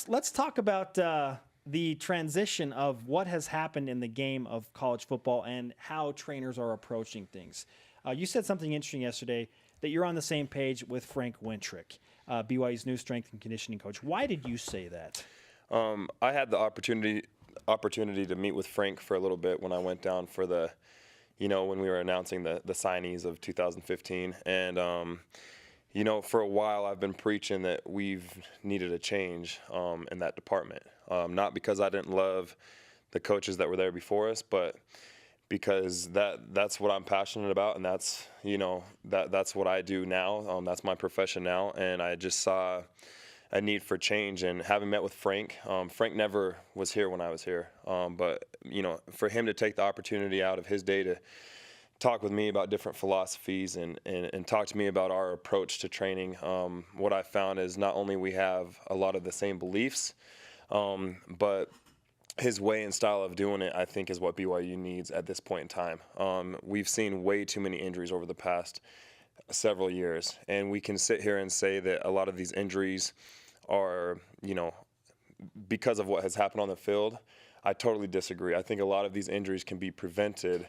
Let's talk about the transition of what has happened in the game of college football and how trainers are approaching things. You said something interesting yesterday, that you're on the same page with Frank Wintrich, BYU's new strength and conditioning coach. Why did you say that? I had the opportunity to meet with Frank for a little bit when I went down for when we were announcing the signees of 2015. And, for a while I've been preaching that we've needed a change in that department. Not because I didn't love the coaches that were there before us, but because that's what I'm passionate about, and that's what I do now. That's my profession now, and I just saw a need for change. And having met with Frank, Frank never was here when I was here, but for him to take the opportunity out of his day to talk with me about different philosophies and talk to me about our approach to training, what I found is not only we have a lot of the same beliefs, but his way and style of doing it, I think, is what BYU needs at this point in time. We've seen way too many injuries over the past several years, and we can sit here and say that a lot of these injuries are, because of what has happened on the field. I totally disagree. I think a lot of these injuries can be prevented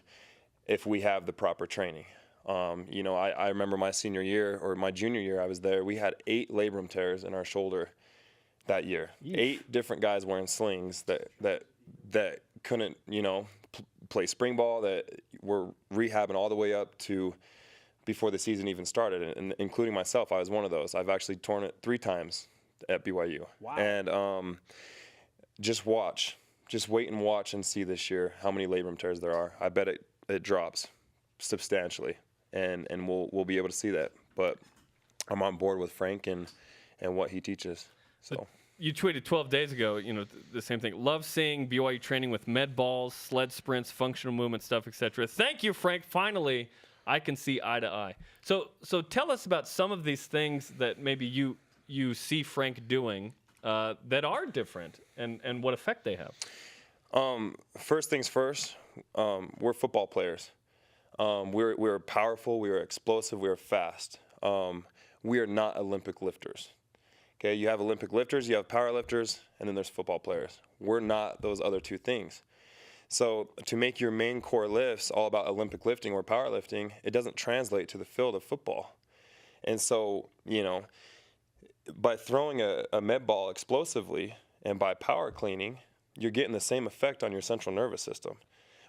if we have the proper training. I remember my senior year or my junior year, I was there. We had 8 labrum tears in our shoulder that year. Yeesh. 8 different guys wearing slings that couldn't, play spring ball, that were rehabbing all the way up to before the season even started, and including myself. I was one of those. I've actually torn it 3 times at BYU. Wow. And just wait and watch and see this year how many labrum tears there are. I bet it drops substantially, and we'll be able to see that. But I'm on board with Frank and what he teaches. So you tweeted 12 days ago, the same thing. Love seeing BYU training with med balls, sled sprints, functional movement stuff, etc. Thank you, Frank. Finally, I can see eye to eye. So tell us about some of these things that maybe you see Frank doing that are different, and what effect they have. First things first, we're football players. We're powerful, we are explosive, we are fast. We are not Olympic lifters. Okay, you have Olympic lifters, you have power lifters, and then there's football players. We're not those other 2 things. So to make your main core lifts all about Olympic lifting or powerlifting, it doesn't translate to the field of football. And so, by throwing a med ball explosively and by power cleaning, you're getting the same effect on your central nervous system.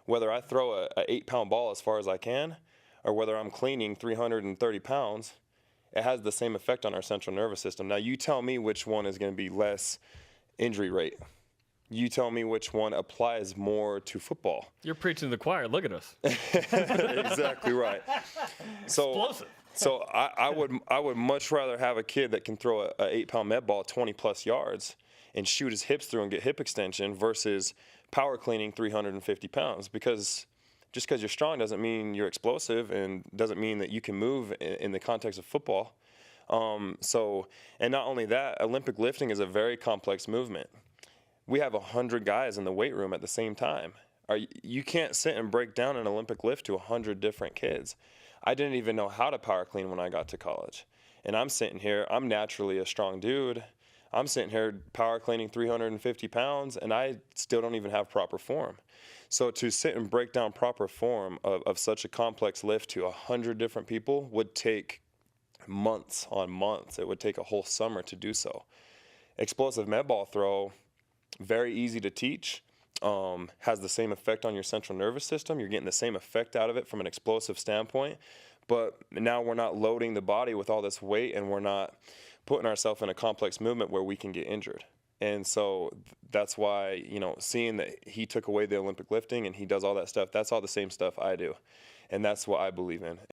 Whether I throw a 8-pound ball as far as I can, or whether I'm cleaning 330 pounds, it has the same effect on our central nervous system. Now, you tell me which one is going to be less injury rate. You tell me which one applies more to football. You're preaching to the choir. Look at us. Exactly right. Explosive. So I would much rather have a kid that can throw a 8-pound med ball 20-plus yards and shoot his hips through and get hip extension versus power cleaning 350 pounds. Because just because you're strong doesn't mean you're explosive, and doesn't mean that you can move in the context of football. And not only that, Olympic lifting is a very complex movement. We have 100 guys in the weight room at the same time. You can't sit and break down an Olympic lift to 100 different kids. I didn't even know how to power clean when I got to college. And I'm sitting here, I'm naturally a strong dude. I'm sitting here power cleaning 350 pounds, and I still don't even have proper form. So to sit and break down proper form of such a complex lift to 100 different people would take months on months. It would take a whole summer to do so. Explosive med ball throw, very easy to teach, has the same effect on your central nervous system. You're getting the same effect out of it from an explosive standpoint, but now we're not loading the body with all this weight, and we're not putting ourselves in a complex movement where we can get injured. And so that's why, seeing that he took away the Olympic lifting and he does all that stuff, that's all the same stuff I do. And that's what I believe in.